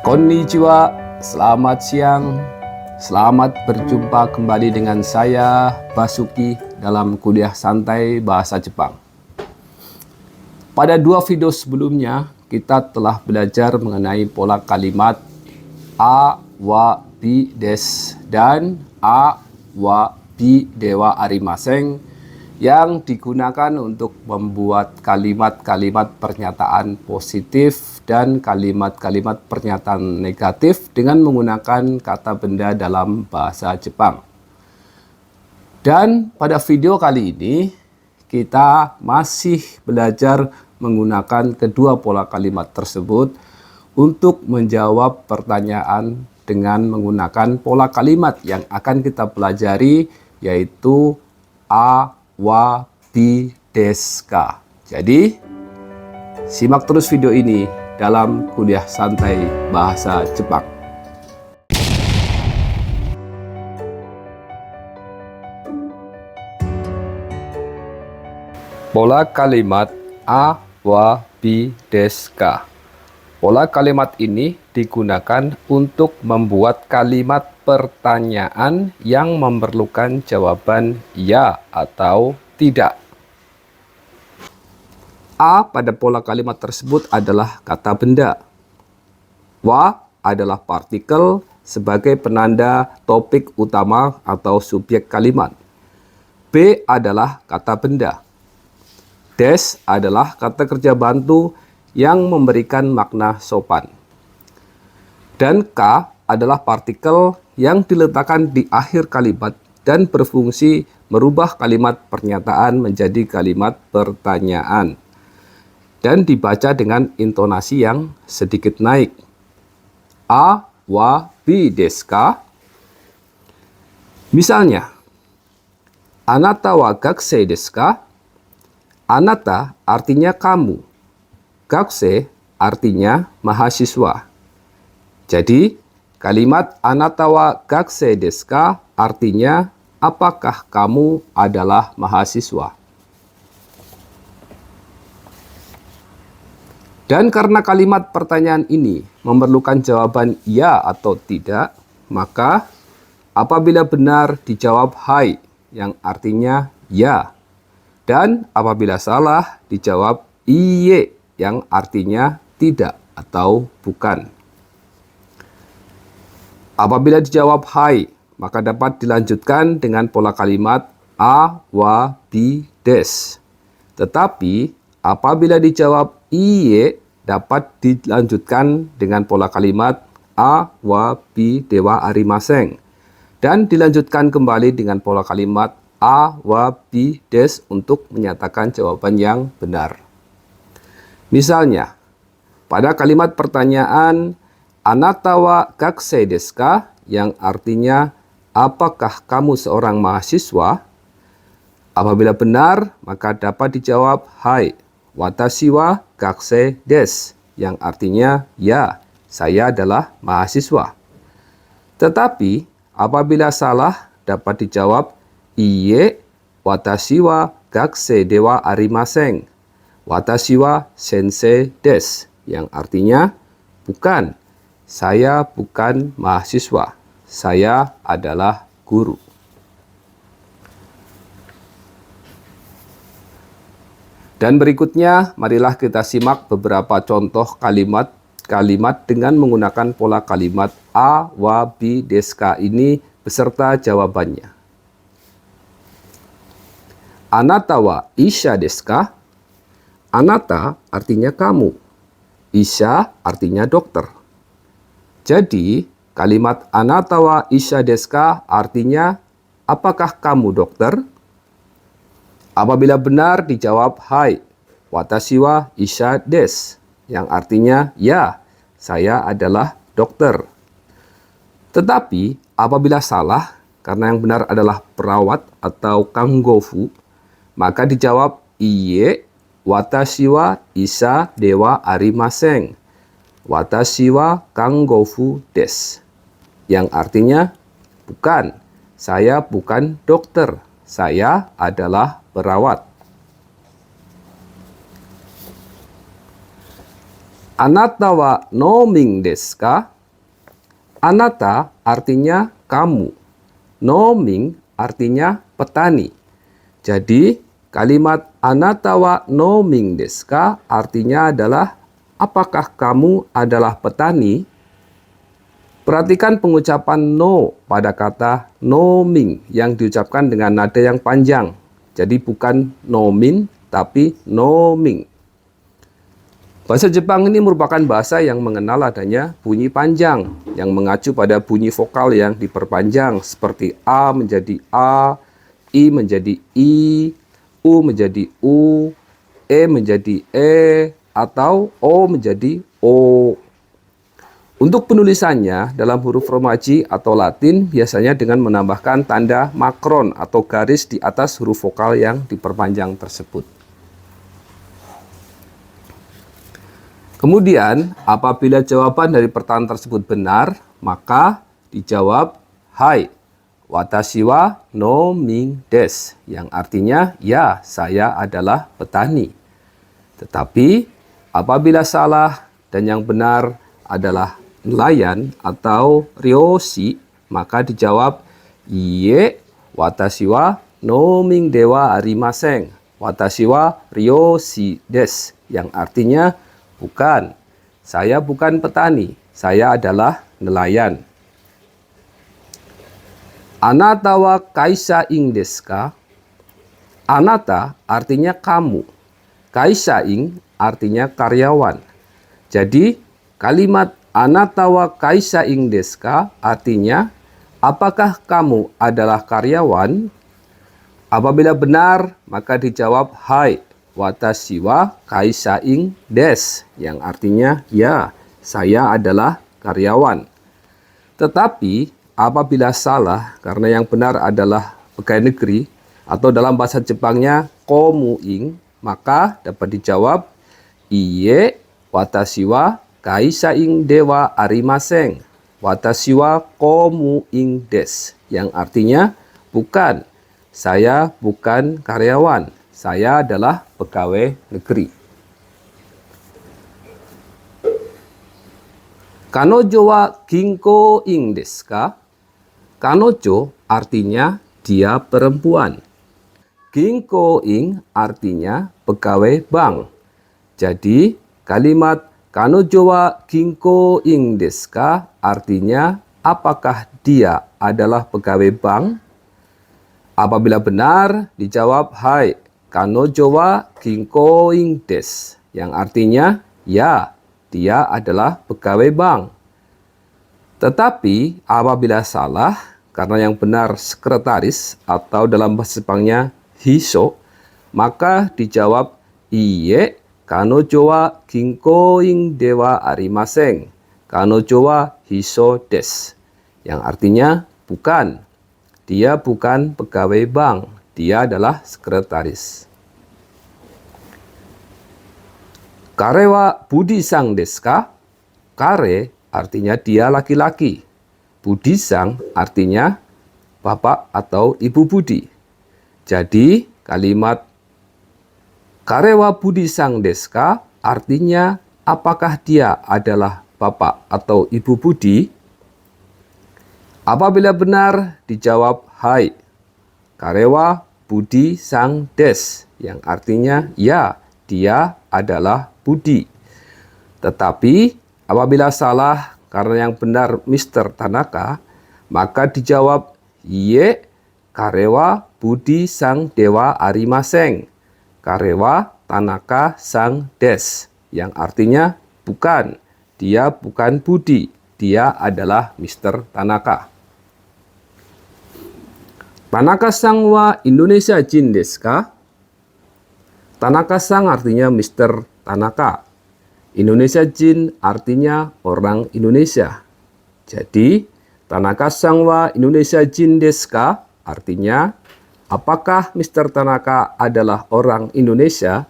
Konnichiwa, selamat siang. Selamat berjumpa kembali dengan saya, Basuki, dalam kuliah santai bahasa Jepang. Pada dua video sebelumnya, kita telah belajar mengenai pola kalimat a, wa, bi, des, dan a, wa, bi, dewa, arimaseng yang digunakan untuk membuat kalimat-kalimat pernyataan positif dan kalimat-kalimat pernyataan negatif dengan menggunakan kata benda dalam bahasa Jepang. Dan pada video kali ini kita masih belajar menggunakan kedua pola kalimat tersebut untuk menjawab pertanyaan dengan menggunakan pola kalimat yang akan kita pelajari, yaitu a, wa, bi, des, ka. Jadi, simak terus video ini dalam kuliah santai bahasa Jepang. Pola kalimat a, wa, bi, des, ka. Pola kalimat ini digunakan untuk membuat kalimat pertanyaan yang memerlukan jawaban ya atau tidak. A pada pola kalimat tersebut adalah kata benda. Wa adalah partikel sebagai penanda topik utama atau subjek kalimat. B adalah kata benda. Des adalah kata kerja bantu yang memberikan makna sopan. Dan K adalah partikel yang diletakkan di akhir kalimat dan berfungsi merubah kalimat pernyataan menjadi kalimat pertanyaan. Dan dibaca dengan intonasi yang sedikit naik. A, wa, bi, des, ka. Misalnya, anata wa gakusei desu ka? Anata artinya kamu. Gakusei artinya mahasiswa. Jadi, kalimat anata wa gakusei desu ka artinya apakah kamu adalah mahasiswa. Dan karena kalimat pertanyaan ini memerlukan jawaban ya atau tidak, maka apabila benar dijawab hai, yang artinya ya. Dan apabila salah dijawab iye, yang artinya tidak atau bukan. Apabila dijawab hai, maka dapat dilanjutkan dengan pola kalimat a, wa, bi, des. Tetapi apabila dijawab iye, dapat dilanjutkan dengan pola kalimat a, wa, bi, dewa, arimaseng. Dan dilanjutkan kembali dengan pola kalimat a, wa, bi, des untuk menyatakan jawaban yang benar. Misalnya, pada kalimat pertanyaan anata wa gakusei desu ka, yang artinya apakah kamu seorang mahasiswa? Apabila benar, maka dapat dijawab hai, watashi wa gakusei desu, yang artinya ya, saya adalah mahasiswa. Tetapi apabila salah, dapat dijawab iye, watashi wa gakusei dewa arimaseng. Watashi wa sensei desu, yang artinya bukan, saya bukan mahasiswa, saya adalah guru. Dan berikutnya, marilah kita simak beberapa contoh kalimat dengan menggunakan pola kalimat a, wa, bi, des, ka ini beserta jawabannya. Anata wa isha desu ka? Anata artinya kamu. Isha artinya dokter. Jadi, kalimat anata wa isha desu ka artinya apakah kamu dokter? Apabila benar dijawab hai, watashi wa isha desu, yang artinya ya, saya adalah dokter. Tetapi apabila salah, karena yang benar adalah perawat atau kanggofu, maka dijawab iye, watashi wa isha dewa arimaseng. Watashi wa kanggofu desu, yang artinya bukan, saya bukan dokter, saya adalah perawat. Anata wa noming desu ka? Anata artinya kamu. Noming artinya petani. Jadi kalimat anata wa noming desu ka artinya adalah apakah kamu adalah petani? Perhatikan pengucapan no pada kata noming yang diucapkan dengan nada yang panjang. Jadi bukan nomin tapi noming. Bahasa Jepang ini merupakan bahasa yang mengenal adanya bunyi panjang yang mengacu pada bunyi vokal yang diperpanjang seperti A menjadi A, I menjadi I, U menjadi U, E menjadi E, atau O menjadi O. Untuk penulisannya dalam huruf Romaji atau Latin biasanya dengan menambahkan tanda makron atau garis di atas huruf vokal yang diperpanjang tersebut. Kemudian, apabila jawaban dari pertanyaan tersebut benar, maka dijawab hai. Watashi wa noming desu, yang artinya ya, saya adalah petani. Tetapi apabila salah dan yang benar adalah nelayan atau ryoshi, maka dijawab iye, watashi wa noming de wa arimasen. Watashi wa ryoshi desu, yang artinya bukan, saya bukan petani, saya adalah nelayan. Anata wa kaishain desu ka? Anata artinya kamu. Kaishain artinya karyawan. Jadi kalimat anata wa kaishain desu ka artinya apakah kamu adalah karyawan? Apabila benar, maka dijawab hai. Watashi wa kaishain desu, yang artinya ya, saya adalah karyawan. Tetapi apabila salah, karena yang benar adalah pegawai negeri, atau dalam bahasa Jepangnya komuin, maka dapat dijawab iye, watashi wa kaishain de wa arimasen. Watashi wa komuin desu, yang artinya bukan, saya bukan karyawan, saya adalah pegawai negeri. Kanojo wa ginko-in desu ka? Kanojo artinya dia perempuan. Ginko-in artinya pegawai bank. Jadi kalimat kanojo wa ginko-in desu ka artinya apakah dia adalah pegawai bank? Apabila benar, dijawab hai. Kanojo wa ginko-in desu, yang artinya ya, dia adalah pegawai bank. Tetapi apabila salah, karena yang benar sekretaris atau dalam bahasa Jepangnya hiso, maka dijawab iye, kanojo wa ginko-in de wa arimasen. Kanojo wa hiso desu, yang artinya bukan, dia bukan pegawai bank, dia adalah sekretaris. Kare wa budi-san desu ka? Kare artinya dia laki-laki. Budi-san artinya bapak atau ibu budi. Jadi kalimat kare wa budi-san desu ka artinya apakah dia adalah bapak atau ibu budi? Apabila benar, dijawab hai. Kare wa budi-san desu, yang artinya ya, dia adalah budi. Tetapi apabila salah, karena yang benar Mr. Tanaka, maka dijawab iye, kare wa budi-san de wa arimasen. Kare wa Tanaka-san desu, yang artinya bukan, dia bukan budi, dia adalah Mr. Tanaka. Tanaka-san wa Indonesia jin desu ka? Tanaka-san artinya Mr. Tanaka. Indonesia jin artinya orang Indonesia. Jadi, Tanaka-san wa Indonesia jin desu ka? Artinya, apakah Mr. Tanaka adalah orang Indonesia?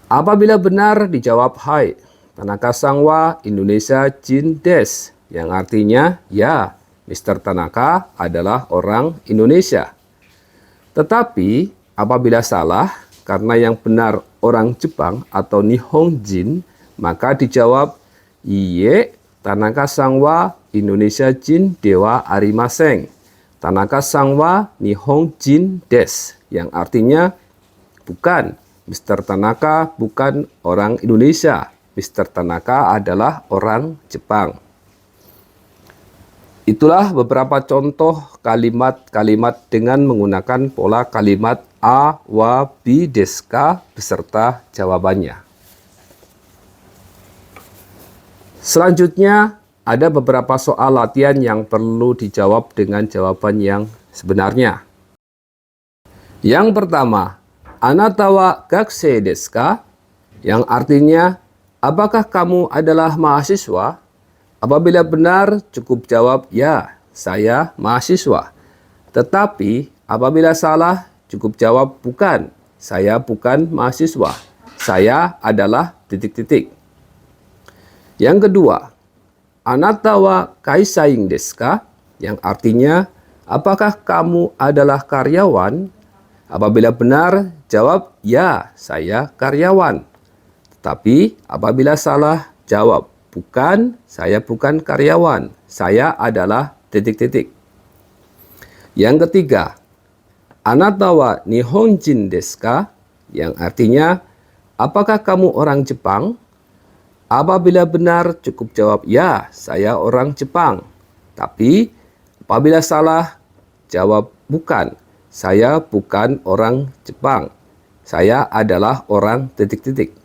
Apabila benar, dijawab hai. Tanaka-san wa Indonesia jin desu, yang artinya ya, Mr. Tanaka adalah orang Indonesia. Tetapi apabila salah, karena yang benar orang Jepang atau Nihonjin, maka dijawab iye, Tanaka-san wa Indonesia jin dewa arimaseng. Tanaka sangwa Nihon jin des, yang artinya bukan, Mr. Tanaka bukan orang Indonesia. Mr. Tanaka adalah orang Jepang. Itulah beberapa contoh kalimat-kalimat dengan menggunakan pola kalimat a, wa, bi, desu ka beserta jawabannya. Selanjutnya, ada beberapa soal latihan yang perlu dijawab dengan jawaban yang sebenarnya. Yang pertama, anata wa gakusei desu ka? Yang artinya, apakah kamu adalah mahasiswa? Apabila benar, cukup jawab ya, saya mahasiswa. Tetapi, apabila salah, cukup jawab bukan, saya bukan mahasiswa. Saya adalah titik-titik. Yang kedua, anata wa kaisain desu ka? Yang artinya, apakah kamu adalah karyawan? Apabila benar, jawab ya, saya karyawan. Tetapi apabila salah, jawab bukan, saya bukan karyawan. Saya adalah titik-titik. Yang ketiga, anata wa nihonjin desu ka? Yang artinya, apakah kamu orang Jepang? Apabila benar, cukup jawab ya, saya orang Jepang. Tapi apabila salah, jawab bukan, saya bukan orang Jepang. Saya adalah orang titik-titik.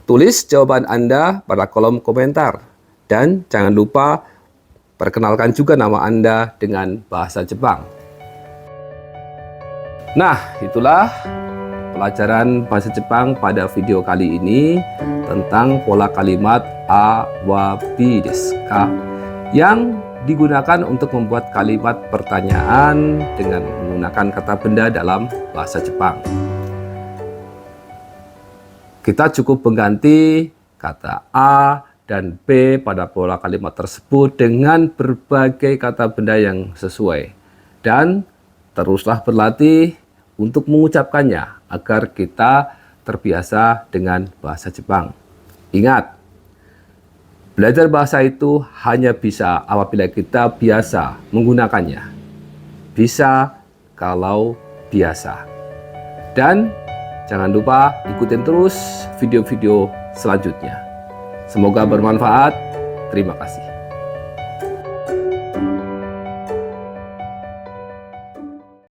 Tulis jawaban Anda pada kolom komentar. Dan jangan lupa perkenalkan juga nama Anda dengan bahasa Jepang. Nah, itulah pelajaran bahasa Jepang pada video kali ini tentang pola kalimat a, wa, bi, desu ka yang digunakan untuk membuat kalimat pertanyaan dengan menggunakan kata benda dalam bahasa Jepang. Kita cukup mengganti kata a dan b pada pola kalimat tersebut dengan berbagai kata benda yang sesuai. Dan teruslah berlatih untuk mengucapkannya agar kita terbiasa dengan bahasa Jepang. Ingat, belajar bahasa itu hanya bisa apabila kita biasa menggunakannya. Bisa kalau biasa. Dan jangan lupa ikutin terus video-video selanjutnya. Semoga bermanfaat. Terima kasih.